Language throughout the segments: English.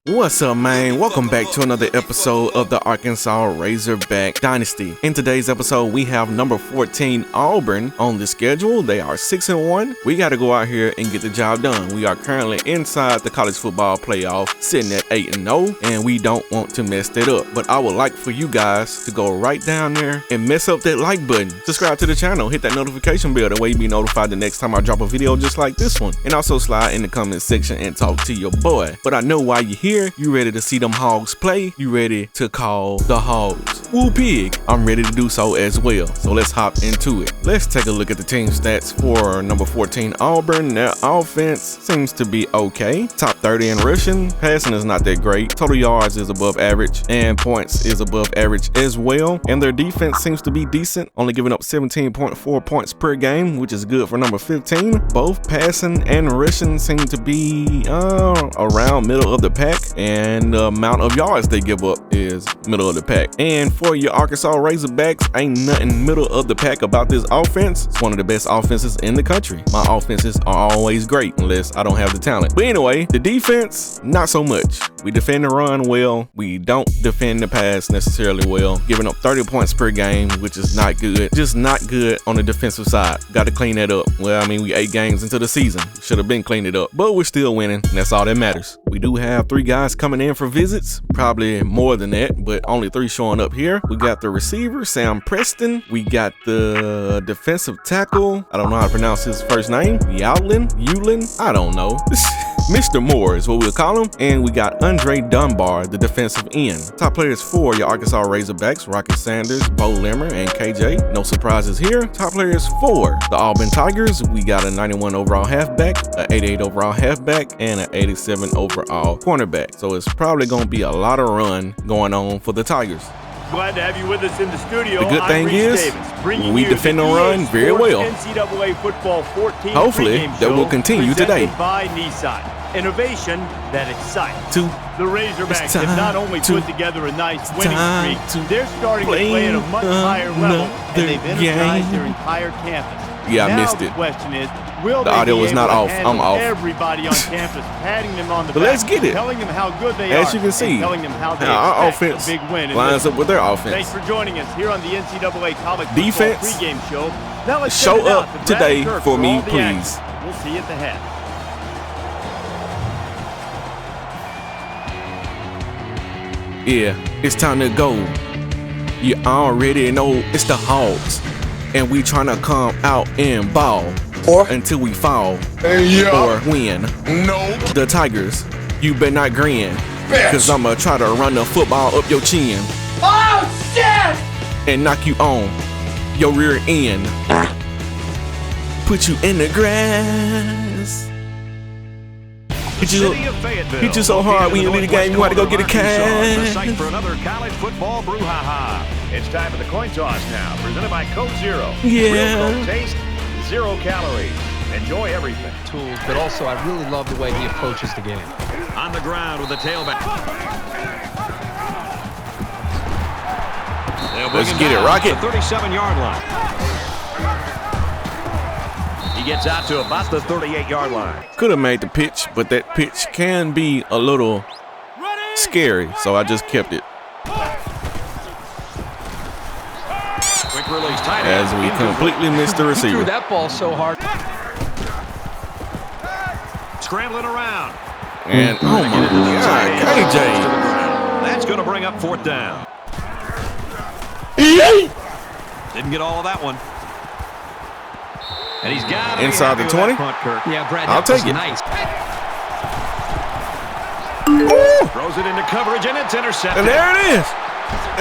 What's up, man? Welcome back to another episode of the Arkansas Razorback Dynasty. In today's episode, we have number 14 Auburn on the schedule. They are 6-1. We got to go out here and get the job done. We are currently inside the college football playoff, sitting at 8-0, and we don't want to mess that up. But I would like for you guys to go right down there and mess up that like button. Subscribe to the channel, hit that notification bell. That way you be notified the next time I drop a video just like this one. And also slide in the comment section and talk to your boy. But I know why you're here. You ready to see them hogs play? You ready to call the hogs? Woo pig! I'm ready to do so as well. So let's hop into it. Let's take a look at the team stats for number 14 Auburn. Their offense seems to be okay. Top 30 in rushing. Passing is not that great. Total yards is above average. And points is above average as well. And their defense seems to be decent. Only giving up 17.4 points per game, which is good for number 15. Both passing and rushing seem to be around middle of the pack. And the amount of yards they give up is middle of the pack. And for your Arkansas Razorbacks, ain't nothing middle of the pack about this offense. It's one of the best offenses in the country. My offenses are always great unless I don't have the talent. But anyway, the defense, not so much. We defend the run well. We don't defend the pass necessarily well. Giving up 30 points per game, which is not good. Just not good on the defensive side. Got to clean that up. Well, I mean, we 8 games into the season. Should have been cleaned it up. But we're still winning, and that's all that matters. We do have 3 guys coming in for visits, probably more than that, but only 3 showing up here. We got the receiver, Sam Preston. We got the defensive tackle, I don't know how to pronounce his first name, Yulin, I don't know. Mr. Moore is what we'll call him. And we got Andre Dunbar, the defensive end. Top players for your Arkansas Razorbacks, Rocket Sanders, Bo Limmer, and KJ. No surprises here. Top players for the Auburn Tigers, we got a 91 overall halfback, an 88 overall halfback, and an 87 overall cornerback. So it's probably going to be a lot of run going on for the Tigers. Glad to have you with us in the studio. The good thing is, we defend the run very well. NCAA Football 14 hopefully, that will continue today. By Nissan. Innovation that excites. The Razorbacks have not only put together a nice winning streak, they're starting to play at a much higher level, and they've energized their entire campus. Yeah, I missed it. The question is, will the audio was not off. I'm off. Everybody on campus patting them on the but back, let's get it. Telling them how good they are. As you can see, telling them how they our offense a big win lines up with their offense. Thanks for joining us here on the NCAA College Defense Football pregame show. Now let's show up today for me, please. We'll see you at the half. Yeah, it's time to go. You already know it's the Hogs, and we trying to come out and ball until we fall or win. No. The Tigers, you better not grin, cause I'ma try to run the football up your chin. Oh shit! And knock you on your rear end. Put you in the grass. Hit you so hard when you leave the game, you want to go get a cash. For another college football brouhaha. It's time for the coin toss now, presented by Coke Zero. Yeah. Real Coke taste, 0 calories. Enjoy everything. Tools, but also I really love the way he approaches the game. On the ground with the tailback. Let's get it, Rocket. The 37-yard line. He gets out to about the 38-yard line. Could have made the pitch, but that pitch can be a little scary, so I just kept it. Quick release, tight end. As we completely missed the He receiver. threw that ball so hard. Scrambling around. And oh my God, KJ. That's going to bring up 4th down. Didn't get all of that one. And he's got inside the 20. Yeah, Brad, I'll take it. Nice. Throws it into coverage and it's intercepted. And there it is.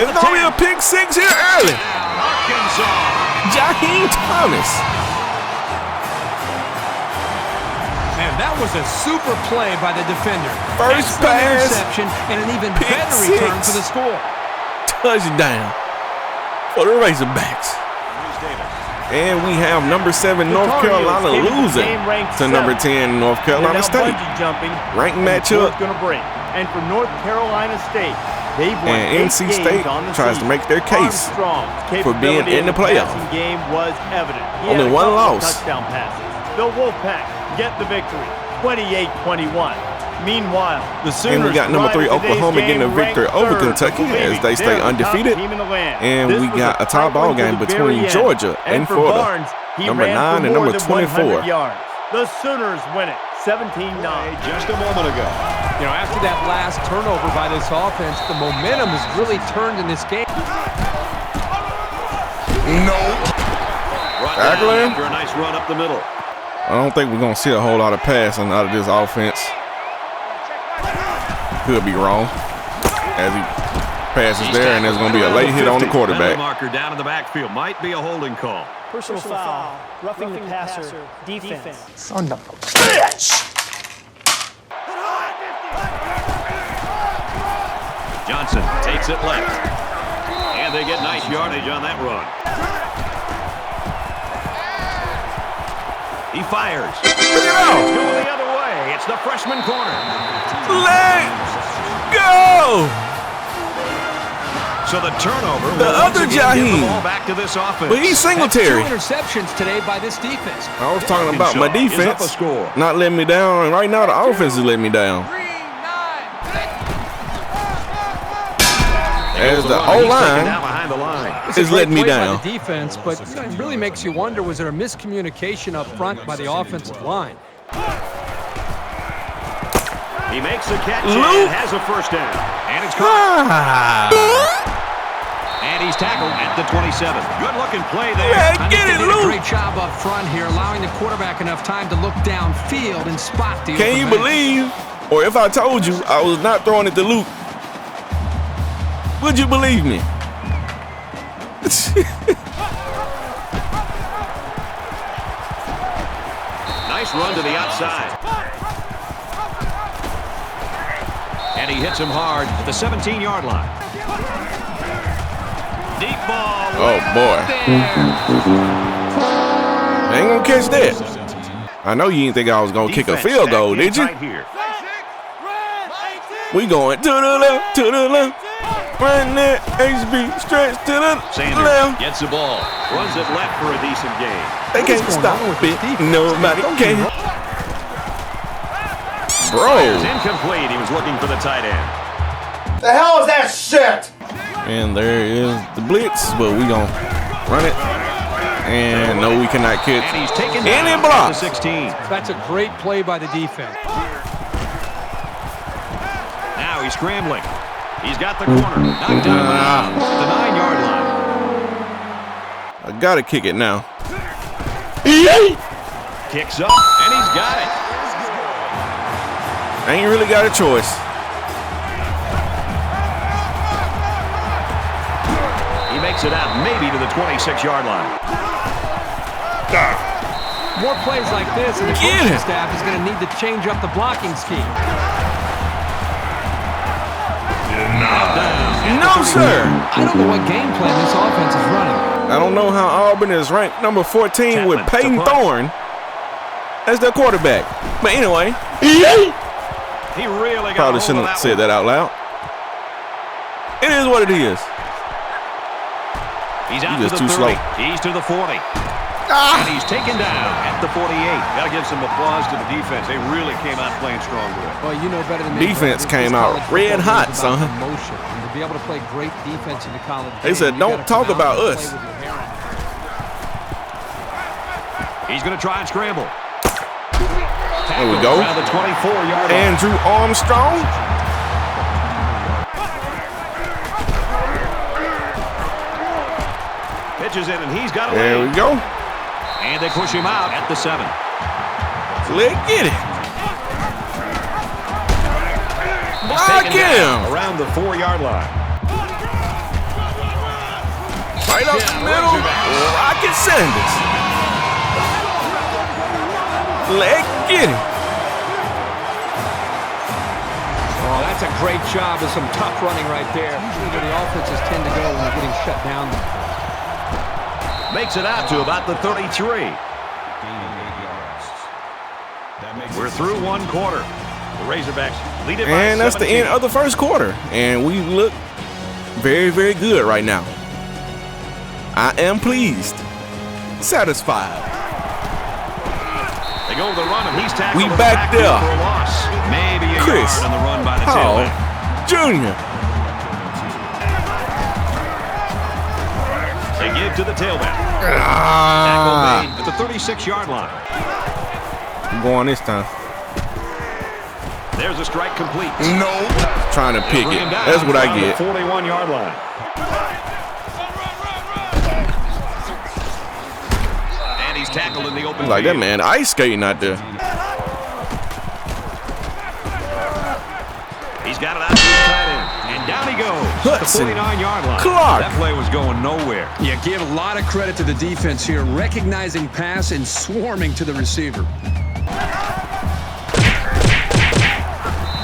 It's gonna be a pick 6 here early. Arkansas. Jaheim Thomas. Man, that was a super play by the defender. First pass, interception, and an even pick better 6. return for the score. Touchdown for the Razorbacks. And we have number 7 North Carolina losing to number 10 North Carolina State. Ranked matchup. And for North Carolina State, they've won and NC State tries to make their case for being in the playoff. Game was evident. Only 1 loss. Touchdown passes. The Wolfpack get the victory, 28-21. Meanwhile, the Sooners And we got number 3 Oklahoma getting a victory over Kentucky as they stay undefeated. And we got a tie ball game between Georgia and Florida. Number 9 and number 24. The Sooners win it 17-9. Just a moment ago. You know, after that last turnover by this offense, the momentum has really turned in this game. No. Right after a nice run up the middle. I don't think we're going to see a whole lot of passing out of this offense. Could be wrong. As he passes there, and there's going to be a late hit on the quarterback. Marker down in the backfield. Might be a holding call. Personal foul. Roughing the passer. Defense. Son of a bitch. Johnson takes it left. And they get nice yardage on that run. He fires. It's going the other way. It's the freshman corner. Let's go! So the turnover. The other Jaheim. Back to this offense. But he's Singletary. 2 interceptions today by this defense. I was talking about my defense not letting me down, and right now the offense is letting me down. As the O-line is letting me down. The defense, but you know, it really makes you wonder, was there a miscommunication up front by the offensive line? He makes the catch and has a first down. And it's caught. And he's tackled at the 27. Good-looking play there. Yeah, get it, Luke. Luke. Great job up front here, allowing the quarterback enough time to look downfield and spot the Can you believe, or if I told you I was not throwing it to Luke, would you believe me? Nice run to the outside. And he hits him hard at the 17-yard line. Deep ball. Oh, boy. I ain't gonna catch that. I know you didn't think I was gonna kick a field goal, did you? We going to the left, to the left. Run that HB stretch to the left. Gets the ball. Runs it left for a decent gain. They can't stop it. Nobody can. Bro. It's incomplete. He was looking for the tight end. The hell is that shit? And there is the blitz, but we gonna run it. And no, we cannot catch And he's taken any down blocks. at the 16. That's a great play by the defense. Now he's scrambling. He's got the corner. Knocked down at the 9-yard line. I gotta kick it now. Kicks up, and he's got it. I ain't really got a choice. He makes it out maybe to the 26-yard line. More plays like this, and the coaching staff is going to need to change up the blocking scheme. No, sir. I don't know what game plan this offense is running. I don't know how Auburn is ranked number 14 with Peyton Thorne as their quarterback. But anyway, He really got probably shouldn't have said that out loud. It is what it is. He's out He's to just the too 30. slow. He's to the 40. And he's taken down at the 48. Got to give some applause to the defense. They really came out playing strong today. Well, you know better than me. Defense came out red hot, son. Emotion. And to be able to play great defense in the college They game, said, you don't gotta talk come out about and us. play with your hair on. He's going to try and scramble. There we go. Around the 24-yard line. Andrew Armstrong. Pitches in, and he's got a There lead. we go. And they push him out at the 7. Let's get it. Block him. Around the 4-yard line. Right up the middle. Rocket Sanders. Let's get it. Oh, that's a great job of some tough running right there. Usually where the offenses tend to go when they're getting shut down. Makes it out to about the 33. We're through one quarter. The Razorbacks lead it by 17. And that's the end of the first quarter. And we look very, very good right now. I am pleased. Satisfied. They go to the run, and he's tackled. We back there. For a loss. Maybe Chris on the run by the Hall tailback. Jr. They give to the tailback. Tackle made at the 36-yard line. I'm going this time. There's a strike complete. No. Trying to pick it. That's what I get. 41-yard line. And he's tackled in the open Like field. that man ice skating out there. He's got it out to his tight end. And down he goes. Hudson The 49-yard line. Clark. That play was going nowhere. Yeah, give a lot of credit to the defense here, recognizing pass and swarming to the receiver.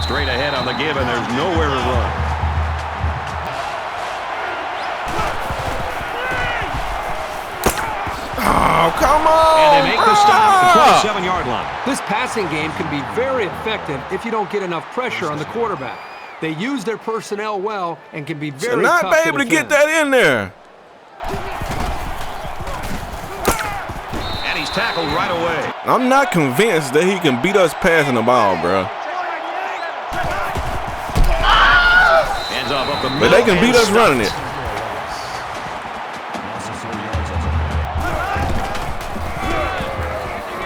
Straight ahead on the give, and there's nowhere to run. Oh, come on. And they make the stop at the 27-yard line. This passing game can be very effective if you don't get enough pressure on the quarterback. They use their personnel well and can be very not tough be able to get that in there. And he's tackled right away. I'm not convinced that he can beat us passing the ball, bro. Hands off up the middle. But they can beat us running it.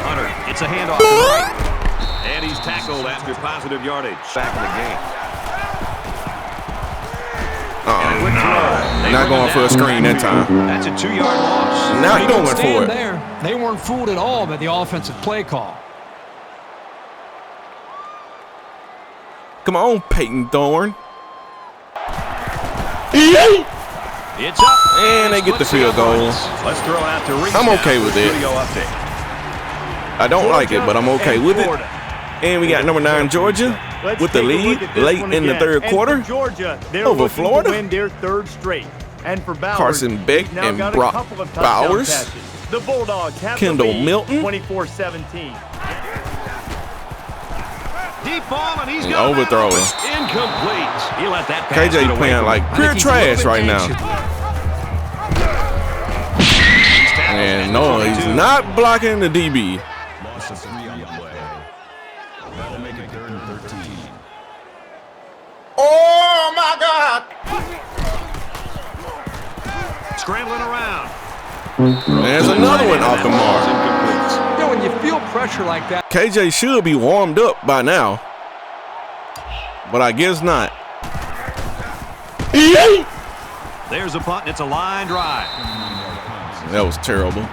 Hunter, it's a handoff to the right. And he's tackled after positive yardage. Back in the game. Not going for a screen that time. That's a 2-yard loss. Now he going for it. There. They weren't fooled at all by the offensive play call. Come on, Peyton Thorne. It's up. And they get the field goal. Let's throw out to Reese. I'm okay with it. I don't like it, but I'm okay with it. And we got number 9 Georgia with the lead late in the third quarter over Florida. Win their third straight. And for Bowers, Carson Beck now and got a Brock couple of touchdown Bowers. passes. The Bulldogs have Kendall the lead, Milton. 24-17. Deep ball, and he's And got overthrowing. incomplete. He let that pass KJ get away playing from like him. pure trash right now. And no, he's not blocking the DB. Oh my God! Scrambling around. There's another one off the mark. You know, when you feel pressure like that, KJ should be warmed up by now, but I guess not. There's a punt, and it's a line drive. That was terrible.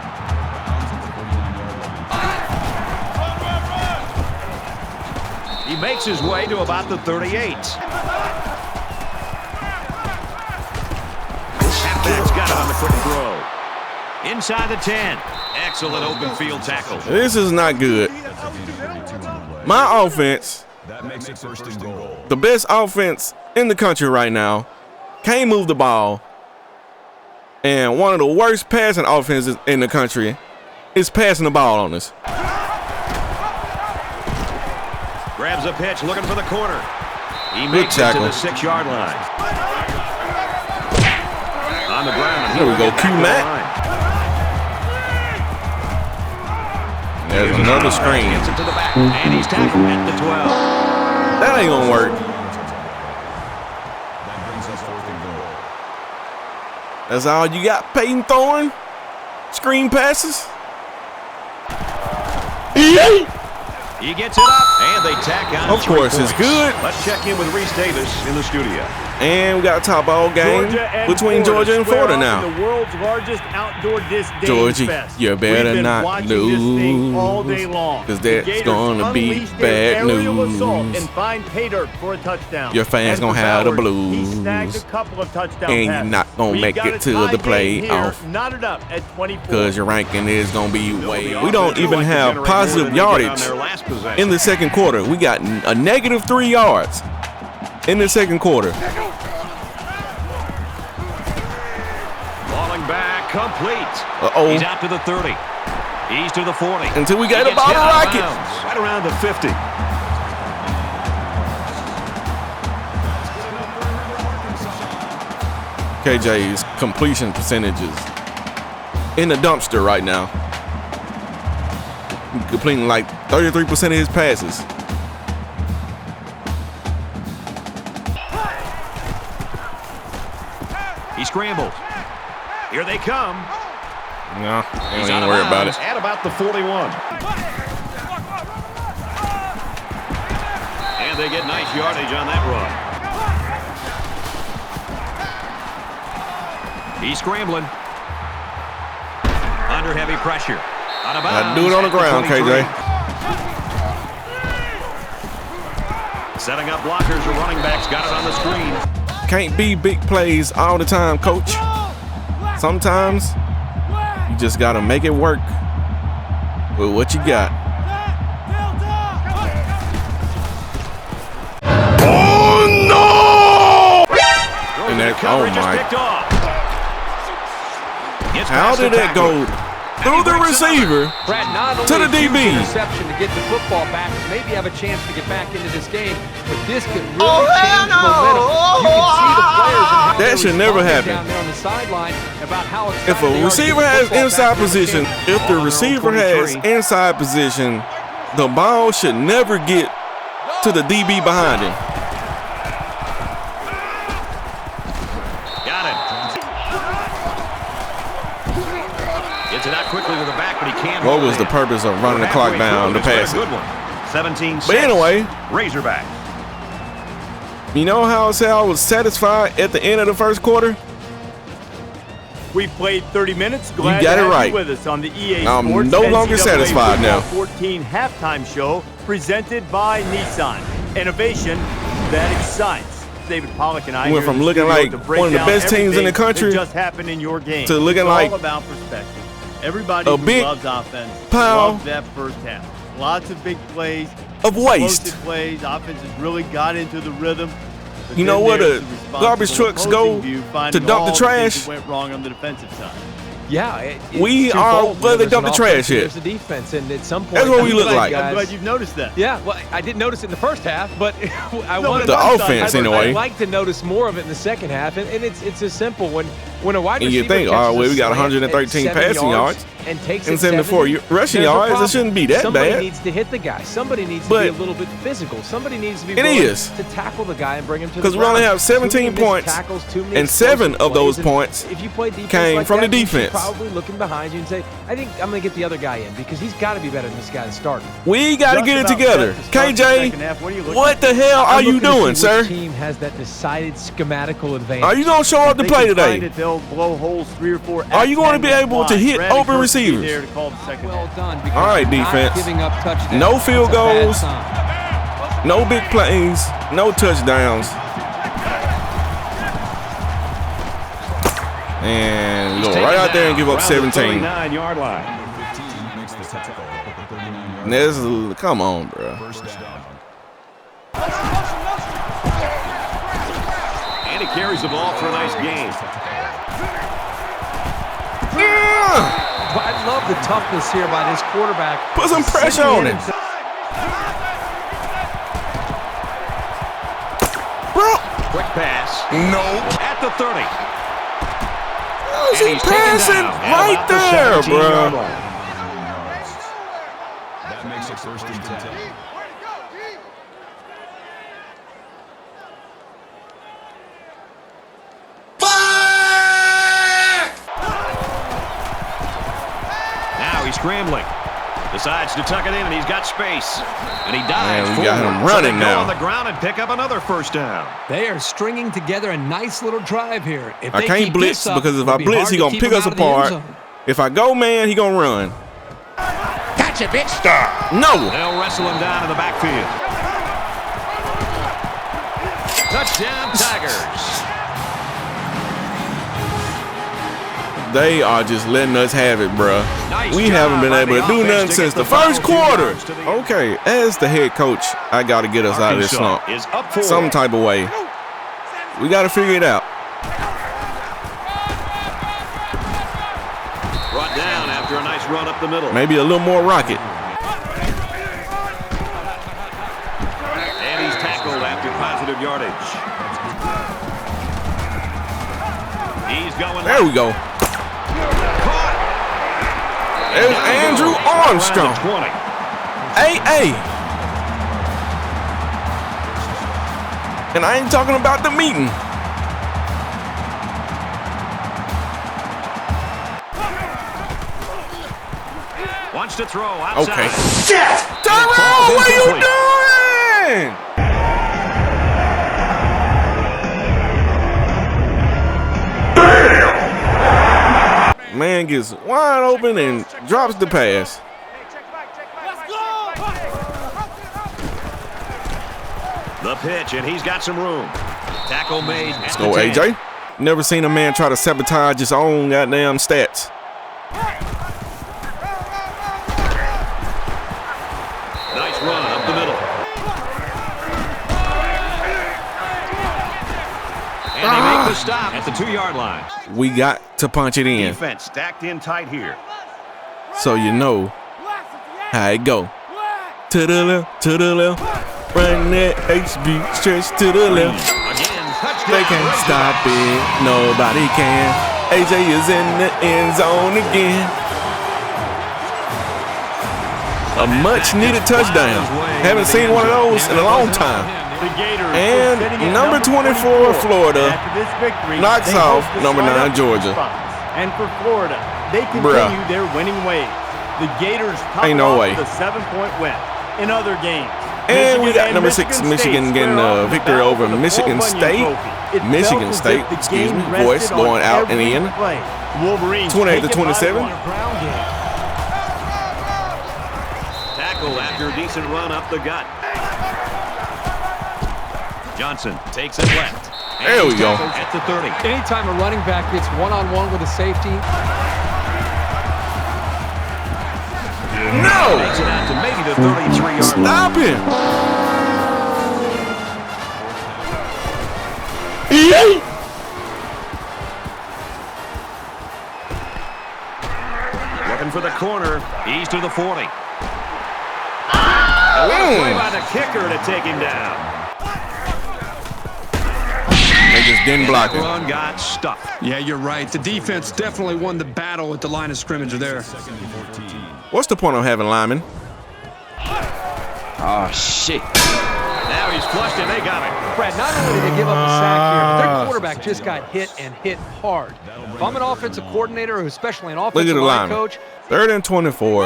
He makes his way to about the 38. Halfback's got it on the quick throw. Inside the 10. Excellent open field tackle. This is not good. My offense, the best offense in the country right now, can't move the ball. And one of the worst passing offenses in the country is passing the ball on us. Grabs a pitch, looking for the corner. He Good makes it to tackle. the 6-yard line. On the ground. Here we go, Q-Mac. There's another screen. Gets it to the back, and he's tackled at the 12. That ain't gonna work. That's all you got, Peyton Thorne? Screen passes? He gets it up, and they tack on Of 3 course, it's points. good. Let's check in with Reese Davis in the studio. And we got a top ball game between Georgia and Florida now. The world's largest outdoor disc dating Georgia, fest. you better We've been not watching this thing all day lose, long. 'cause The that's Gators gonna be unleashed their bad aerial assault news. and find pay dirt for a touchdown. Your fans And gonna for have the Bowers, blues. He snagged a couple of touchdown And you're passes. not gonna We've make got it a to tie the game here, playoff. knotted up at 24. Because your ranking is gonna be way. The We don't offense even like to have generate more positive than they did on yardage their last possession. in the second quarter. We got a negative 3 yards in the second quarter. Falling back, complete. Uh-oh. He's out to the 30. He's to the 40. Until we He get gets about hit a out of rocket. bounds, right around the 50. KJ's completion percentages in the dumpster right now. Completing like 33% of his passes. He scrambles. Here they come. No, don't even worry about it. At about the 41. And they get nice yardage on that run. He's scrambling. Under heavy pressure. Out of bounds. Do it on the ground, KJ. Setting up blockers. The running back's got it on the screen. Can't be big plays all the time, coach. Sometimes you just got to make it work with what you got. Oh, no! And that, oh, my. How did that go through the receiver to the DB? Interception to get the football back, maybe have a chance to get back into this game, but this could really change momentum. You can see the players and how that should never happen. Down there on the sideline about how if a receiver has inside position, if the receiver has inside position, the ball should never get to the DB behind him. Quickly to the back, but he can't. What was the purpose of running the clock down to pass it? Good one. 17-6. But anyway, Razorback. You know how I said I was satisfied at the end of the first quarter? We played 30 minutes. Glad you got to it have right. You with us on the EA I'm Sports no longer satisfied now. 14 halftime show presented by Nissan. Innovation that excites. David Pollack and I went from looking like one of the best teams in the country just happened in your game to looking like all about perspective. Everybody who loves offense loves that first half. Lots of big plays, of waste. Plays. Offense has really got into the rhythm. You know where the garbage trucks go to dump the trash? Went wrong on the defensive side. Yeah, we are where they dump the trash at. There's a defense, and at some point, that's what we look like. I'm glad you've noticed that. Yeah, well, I didn't notice it in the first half, but I wanted the offense anyway. I'd like to notice more of it in the second half, and it's as simple when a wide receiver. And you think, oh, well, we got 113 passing yards and takes and 74 rushing yards. It shouldn't be that Somebody bad. Somebody needs to hit the guy. Somebody needs to be a little bit physical. Somebody needs to be willing to tackle the guy and bring him to the ground. Because we only have 17 points, and 7 of those points came from the defense. Probably looking behind you and say, I think I'm going to get the other guy in because he's got to be better than this guy to start. We got to get it together. KJ, what the hell are you doing, sir? The team has that decided schematical advantage. Are you going to show up to play today? They'll blow holes 3 or 4. Are you going to be able to hit open receivers? Well done. All right, defense. No field goals, no big plays, no touchdowns. And we go right out there and give up 17. Come on, bro. And he carries the ball for a nice gain. I love the toughness here by this quarterback. Put some pressure on him. Bro. Quick pass. No. At the 30. How's he passing right there, bro? That makes it 1st and 10. Scrambling, decides to tuck it in, and he's got space, and he dives. Man, we got him running now. On the ground and pick up another first down. They are stringing together a nice little drive here. If I can't blitz because if I blitz, he gonna pick us apart. If I go man, he gonna run. Gotcha, bitch. Stop. No. They'll wrestle him down in the backfield. Touchdown, Tigers. They are just letting us have it, bro. Nice we haven't been able to do nothing since the first quarter. Okay, as the head coach, I got to get us out of this slump some type of way. We got to figure it out. Brought down after a nice run up the middle. Maybe a little more rocket. And he's tackled after positive yardage. He's going. There we go. There's Andrew Armstrong. AA. And I ain't talking about the meeting. Wants to throw outside. Okay. Tyrone, what are you doing? Man gets wide open and drops the pass. The pitch, and he's got some room. Tackle made. Let's go, AJ. Never seen a man try to sabotage his own goddamn stats. Nice run up the middle. And they make the stop at the 2-yard line. We got to punch it in. Defense stacked in tight here. So you know how it go. To the left, to the left. Run that HB, stretch to the left. Again, touchdown. They can't stop it, nobody can. AJ is in the end zone again. A much needed touchdown. Haven't seen one of those in a long time. And number 24 Florida knocks off number 9 Georgia. And for Florida, they continue their winning ways. The Gators top off the 7-point win. In other games, and we got number 6 Michigan getting a victory over Michigan State. Michigan State, excuse me, voice going out and in. 28-27. Tackle after a decent run up the gut. Johnson takes it left. There we go. At the 30. Anytime a running back gets one-on-one with a safety. No! Makes it out to maybe the 33-yard Stop line. him! Yay! Looking for the corner. He's to the 40. A play by the kicker to take him down. They just didn't block it. Run got stuffed. Yeah, you're right. The defense definitely won the battle at the line of scrimmage there. What's the point of having linemen? Oh, shit. Now he's flushed and they got it. Brad, not only did they give up a sack here, but their quarterback just got hit and hit hard. If I'm an offensive coordinator, or especially an offensive line coach. 3rd and 24.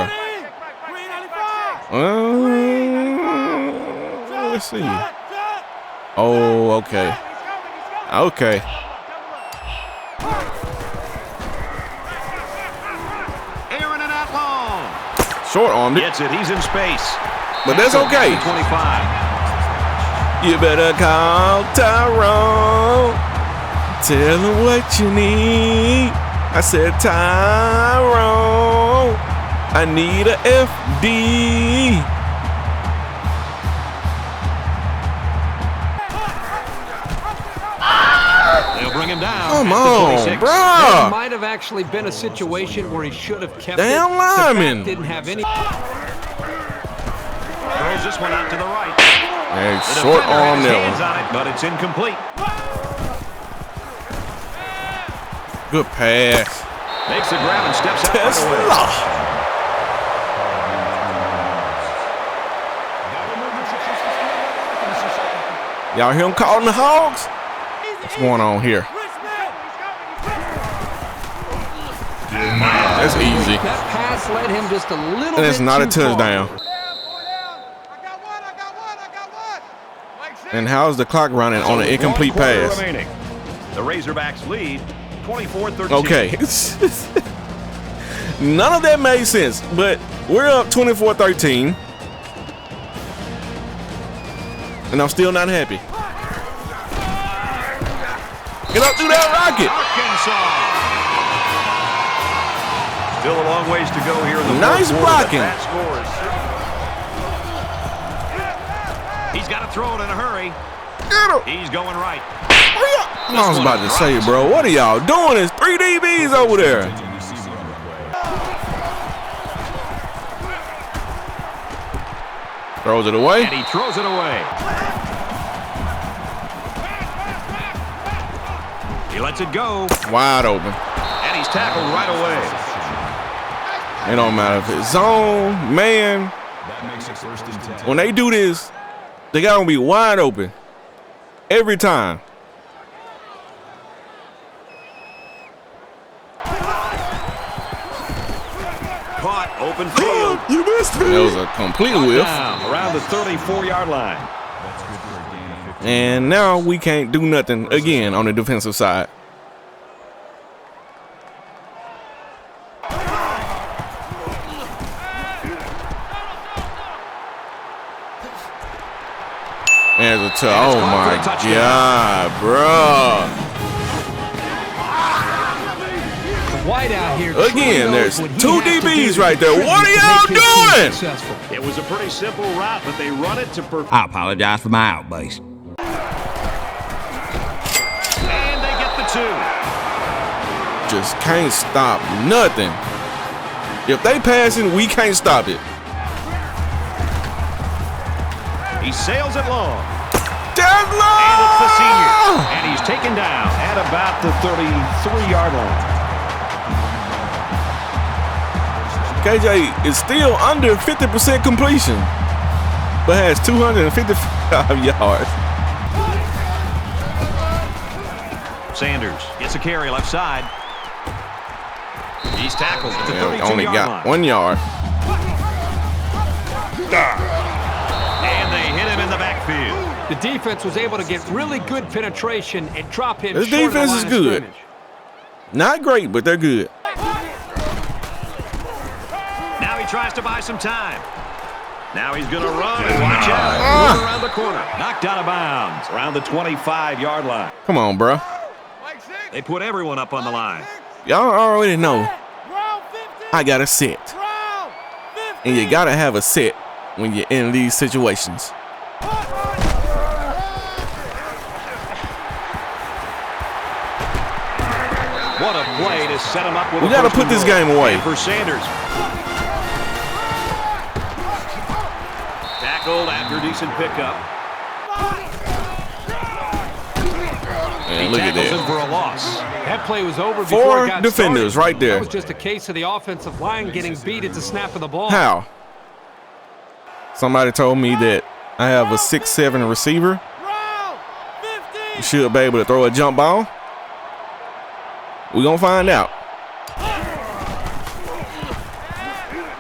Let's see. Oh, okay. Okay. Aaron and out long. Short armed it. Gets it. He's in space. But that's okay. 25. You better call Tyrone. Tell him what you need. I said, Tyrone, I need a FD. They'll bring him down. Come on, There bro. might have actually been a situation where he should have kept Damn it. lineman. Didn't have any. Throws this one out to the right. Hey, The short defender arm has there. hands on it, but it's incomplete. Good pass. Makes the grab and steps out. Tesla. Y'all hear him calling the Hogs? What's going on here? That's easy. That pass led him just a little And it's bit not a too far. touchdown. And how's the clock running on an incomplete pass? Remaining. The Razorbacks lead 24-13. Okay. None of that made sense, but we're up 24-13. And I'm still not happy. Get up through that rocket. Arkansas. Still a long ways to go here in the Nice fourth quarter. blocking. That scores. He's got to throw it in a hurry. Get him. He's going right. I was about to say, bro, what are y'all doing? There's 3 DBs over there. Throws it away. And he throws it away. He lets it go. Wide open. And he's tackled right away. It don't matter if it's zone, man. When they do this, they got to be wide open every time. Caught Open field. You missed me. That was a complete whiff. Around the 34-yard line. And now we can't do nothing again on the defensive side. There's a oh my God, bro. White out here. Again, there's two DBs right there. What are y'all doing? It was a pretty simple route, but they run it to perfection. I apologize for my outburst. And they get the 2. Just can't stop nothing. If they passing, we can't stop it. He sails it long. Down low! And it's the senior. And he's taken down at about the 33-yard line. KJ is still under 50% completion, but has 255 yards. Sanders gets a carry left side. He's tackled at the 32-yard line. Only got 1 yard. And they hit him in the backfield. The defense was able to get really good penetration and drop him. This defense is good. Not great, but they're good. Now he tries to buy some time. Now he's going to run and watch out. Around the corner. Knocked out of bounds around the 25-yard line. Come on, bro. They put everyone up on the line. Y'all already know I got a set. And you got to have a set when you're in these situations. What a play to set him up with. We got to put this game away. For Sanders. Tackled after decent pickup. And look at that. For a loss. That play was over before it got defenders started. right there. That was just a case of the offensive line getting beat at the snap of the ball. How? Somebody told me that I have a 6'7" receiver. You should be able to throw a jump ball. We're going to find out.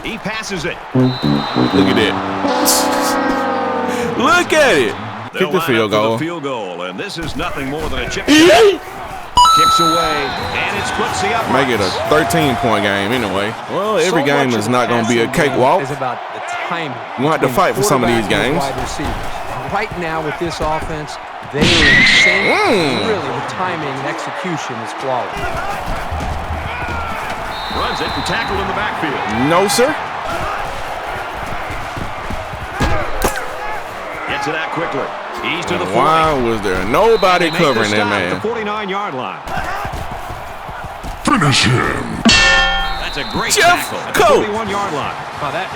He passes it. Look at that. Look at it. Kick the field goal. Field goal, and this is nothing more than a chip. Kicks away, and it splits the uprights. Make it a 13-point game anyway. Well, every game is not going to be a cakewalk. It's about the timing. You're going to have to fight for some of these games. Right now with this offense, they are in sync. Really, the timing and execution is flawless. Runs it and tackled in the backfield. No, sir. Gets it out quickly. He's to the 40. Why was there nobody covering that man? At the 49-yard line. Finish him. That's a great Jeff tackle at Coat. the 41-yard line.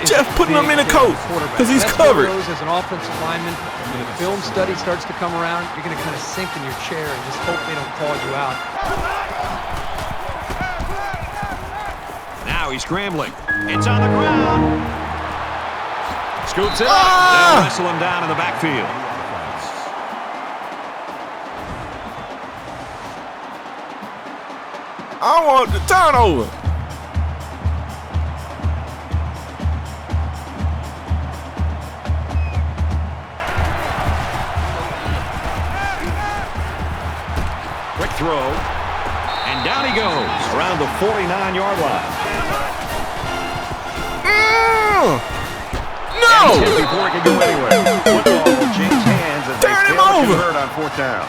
Jeff putting him in a coat because he's covered. As an offensive lineman, when the film study starts to come around, you're going to kind of sink in your chair and just hope they don't call you out. Now he's scrambling. It's on the ground. Scoops it up. They'll wrestle him down in the backfield. I want the turnover. Quick throw. And down he goes around the 49-yard line. No! Before he can go anywhere. Football will change hands as Turn him over. Convert on 4th down.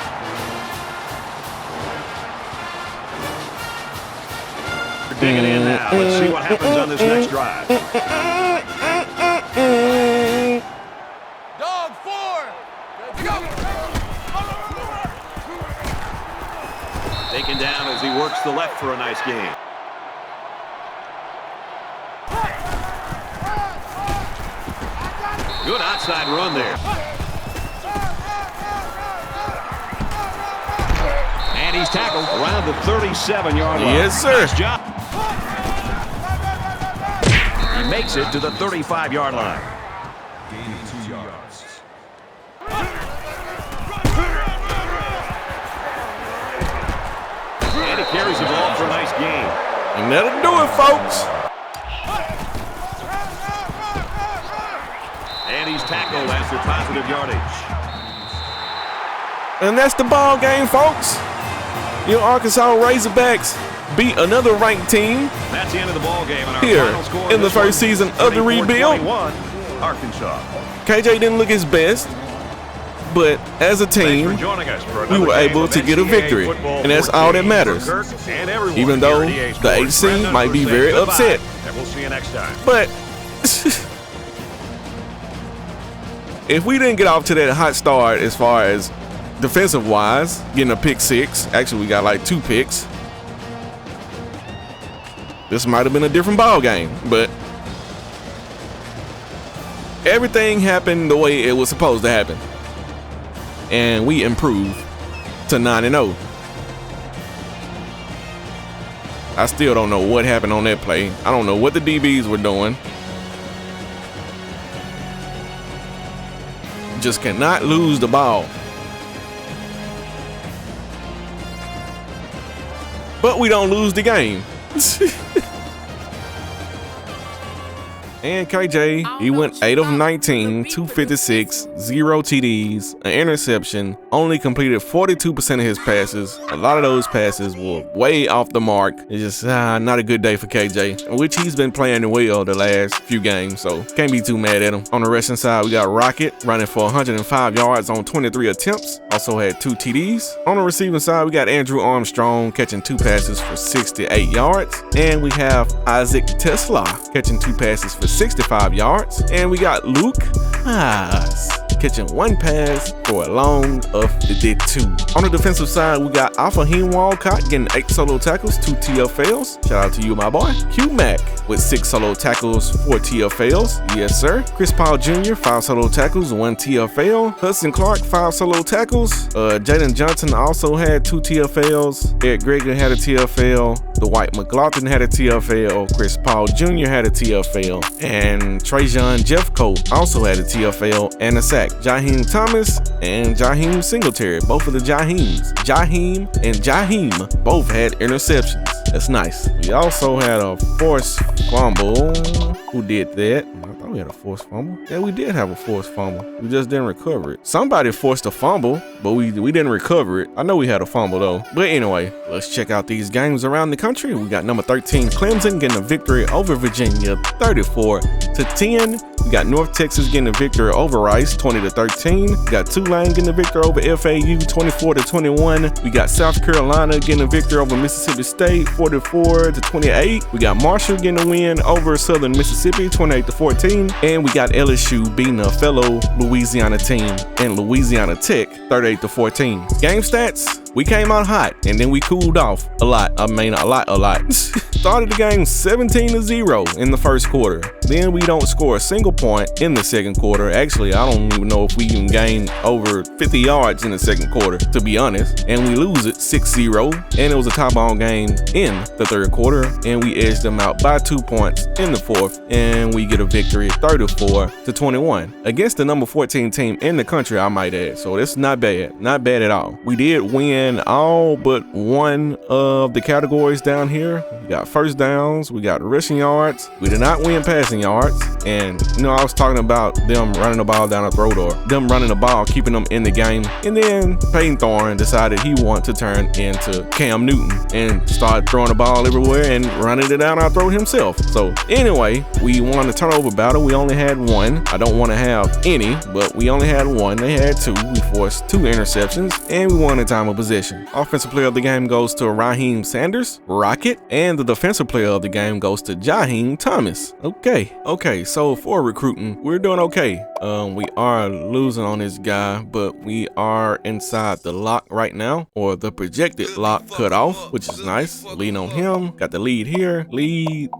They're digging in now. Let's see what happens on this next drive. Dog 4. Go. Taken down as he works the left for a nice gain. Good outside run there. And he's tackled around the 37-yard line. Yes, sir. Nice job. He makes it to the 35-yard line. Gain 2 yards. And he carries the ball for a nice gain. And that'll do it, folks. tackle after positive yardage. And that's the ball game, folks. Your Arkansas Razorbacks beat another ranked team. That's the end of the ball game. And our here final score in the first season of the rebuild. Arkansas. KJ didn't look his best, but as a team, we were able to get a victory, and that's all that matters. Even though the HC might be very upset. And we'll see you next time. But if we didn't get off to that hot start as far as defensive wise, getting a pick 6, actually we got like 2 picks, this might have been a different ball game. But everything happened the way it was supposed to happen, and we improved to 9-0. I still don't know what happened on that play. I don't know what the DBs were doing. Just cannot lose the ball. But we don't lose the game. And KJ, he went 8 of 19, 256, 0 TDs, an interception, only completed 42% of his passes. A lot of those passes were way off the mark. It's just not a good day for KJ, which he's been playing well the last few games, so can't be too mad at him. On the rushing side, we got Rocket running for 105 yards on 23 attempts, also had 2 TDs. On the receiving side, we got Andrew Armstrong catching 2 passes for 68 yards, and we have Isaac Tesla catching 2 passes for 65 yards, and we got Luke Haas catching 1 pass for a long of the 2. On the defensive side, we got Alfahim Walcott getting 8 solo tackles, 2 TFLs. Shout out to you, my boy. Q-Mac with 6 solo tackles, 4 TFLs. Yes, sir. Chris Paul Jr., 5 solo tackles, 1 TFL. Hudson Clark, 5 solo tackles. Jaden Johnson also had 2 TFLs. Eric Greger had a TFL. Dwight McLaughlin had a TFL. Chris Paul Jr. had a TFL. And Trajan Jeffcoat also had a TFL and a sack. Jaheim Thomas and Jaheim Singletary, both of the Jaheems. Jaheim and Jaheim both had interceptions. That's nice. We also had a forced fumble. Who did that? I thought we had a forced fumble. Yeah, we did have a forced fumble. We just didn't recover it. Somebody forced a fumble, but we didn't recover it. I know we had a fumble though. But anyway, let's check out these games around the country. We got number 13 Clemson getting a victory over Virginia 34-10. We got North Texas getting a victory over Rice 20-13. We got Tulane getting a victory over FAU 24-21. We got South Carolina getting a victory over Mississippi State 44-28. We got Marshall getting a win over Southern Mississippi 28-14. And we got LSU beating a fellow Louisiana team in Louisiana Tech 38-14. Game stats, we came out hot and then we cooled off a lot. I mean, a lot. Started the game 17-0 in the first quarter. Then we don't score a single point in the second quarter. Actually, I don't even know if we even gained over 50 yards in the second quarter, to be honest. And we lose it 6-0. And it was a tie-ball game in the third quarter. And we edged them out by 2 points in the fourth. And we get a victory 34-21 against the number 14 team in the country, I might add. So it's not bad. Not bad at all. We did win all but one of the categories down here. We got first downs. We got rushing yards. We did not win passing yards. And you know, I was talking about them running the ball down the throat, or them running the ball, keeping them in the game. And then Peyton Thorne decided he wanted to turn into Cam Newton and start throwing the ball everywhere and running it down our throat himself. So anyway, we won the turnover battle. We only had 1. I don't want to have any, but we only had 1. They had 2. We forced 2 interceptions and we won the time of possession. Offensive player of the game goes to Raheem Sanders, Rocket, and the defensive player of the game goes to Jaheim Thomas. Okay, so for recruiting, we're doing okay. We are losing on this guy, but we are inside the lock right now, or the projected lock cut off, which is nice. Leading on him, got the lead here. Lead,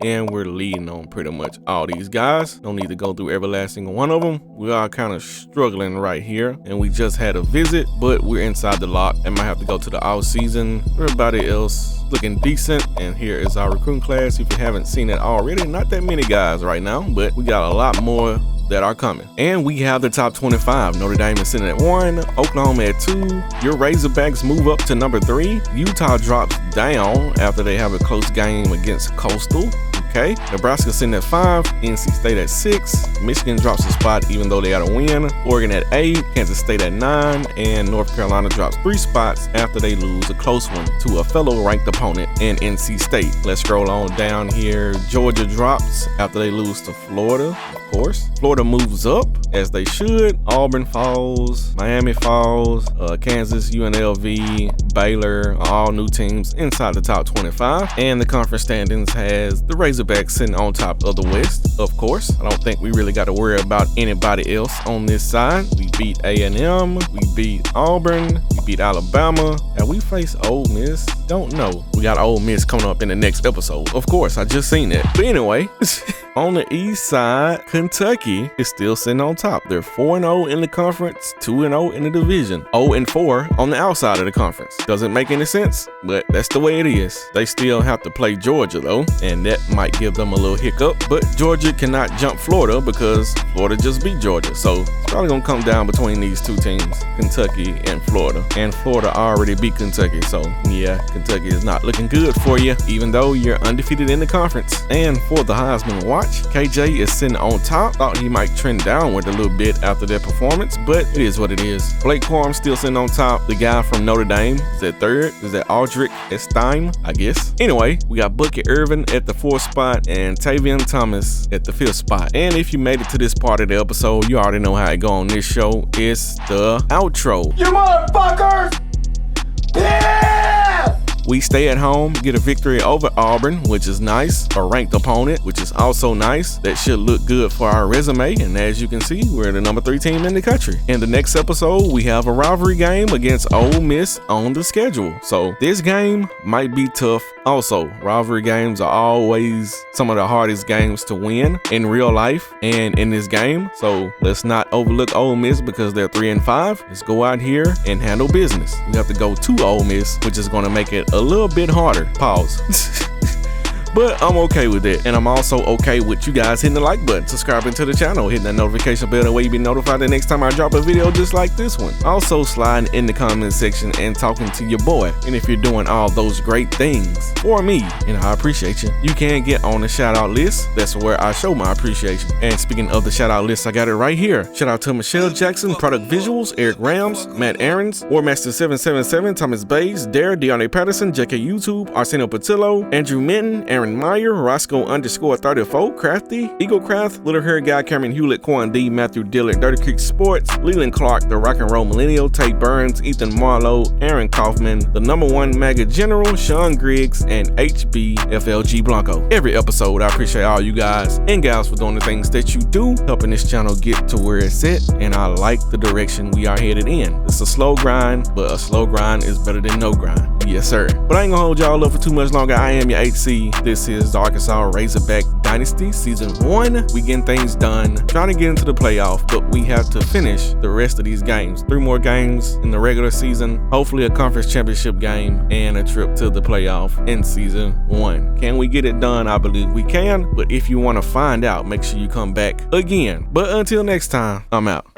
and we're leading on pretty much all these guys. Don't need to go through every last single one of them. We are kind of struggling right here, and we just had a visit, but we're inside the lock. I might have to go to the off season. Everybody else looking decent, and here is our recruiting class. If you haven't seen it already, not that many guys right now, but we got a lot more that are coming. And we have the top 25. Notre Dame is sitting at 1, Oklahoma at 2. Your Razorbacks move up to number 3. Utah drops down after they have a close game against Coastal. Okay, Nebraska sitting at 5, NC State at 6, Michigan drops a spot even though they got a win, Oregon at 8, Kansas State at 9, and North Carolina drops 3 spots after they lose a close one to a fellow ranked opponent in NC State. Let's scroll on down here. Georgia drops after they lose to Florida, of course. Florida moves up as they should. Auburn falls, Miami falls, Kansas, UNLV, Baylor are all new teams inside the top 25. And the conference standings has the Razorbacks sitting on top of the West, of course. I don't think we really got to worry about anybody else on this side. We beat A&M, we beat Auburn, we beat Alabama, and we face Ole Miss. Don't know. We got Ole Miss coming up in the next episode. Of course, I just seen it. But anyway, on the east side, Kentucky is still sitting on top. They're 4-0 in the conference, 2-0 in the division, 0-4 on the outside of the conference. Doesn't make any sense, but that's the way it is. They still have to play Georgia though, and that might give them a little hiccup. But Georgia cannot jump Florida because Florida just beat Georgia. So it's probably gonna come down between these two teams, Kentucky and Florida. And Florida already beat Kentucky, so yeah, Kentucky is not looking good for you, even though you're undefeated in the conference. And for the Heisman Watch, KJ is sitting on top. Thought he might trend downward a little bit after their performance, but it is what it is. Blake Corum still sitting on top. The guy from Notre Dame is at 3rd. Is that Aldrich Stein, I guess. Anyway, we got Bucky Irvin at the 4th spot and Tavion Thomas at the 5th spot. And if you made it to this part of the episode, you already know how it go on this show. It's the outro. You motherfuckers! Yeah! We stay at home, get a victory over Auburn, which is nice. A ranked opponent, which is also nice. That should look good for our resume. And as you can see, we're the number 3 team in the country. In the next episode, we have a rivalry game against Ole Miss on the schedule. So this game might be tough. Also, rivalry games are always some of the hardest games to win in real life and in this game. So let's not overlook Ole Miss because they're 3-5. Let's go out here and handle business. We have to go to Ole Miss, which is going to make it a little bit harder. Pause. But I'm okay with it. And I'm also okay with you guys hitting the like button, subscribing to the channel, hitting that notification bell, that way you be notified the next time I drop a video just like this one. Also sliding in the comment section and talking to your boy. And if you're doing all those great things for me, and I appreciate you, you can get on the shout out list. That's where I show my appreciation. And speaking of the shout out list, I got it right here. Shout out to Michelle Jackson, Product Visuals, Eric Rams, Matt Aarons, Warmaster777, Thomas Bays, Dare, Deontay Patterson, JK YouTube, Arsenio Patillo, Andrew Minton, Aaron Meyer, Roscoe_34, Crafty, Eaglecraft, Little Hair Guy, Cameron Hewlett, Quan D, Matthew Dillard, Dirty Creek Sports, Leland Clark, The Rock and Roll Millennial, Tate Burns, Ethan Marlowe, Aaron Kaufman, the #1 MAGA General, Sean Griggs, and HBFLG Blanco. Every episode, I appreciate all you guys and gals for doing the things that you do, helping this channel get to where it's at, and I like the direction we are headed in. It's a slow grind, but a slow grind is better than no grind. Yes, sir. But I ain't gonna hold y'all up for too much longer. I am your 8C. This is the Arkansas Razorback Dynasty Season 1. We getting things done, trying to get into the playoff, but we have to finish the rest of these games. 3 more games in the regular season, hopefully a conference championship game, and a trip to the playoff in Season 1. Can we get it done? I believe we can, but if you want to find out, make sure you come back again. But until next time, I'm out.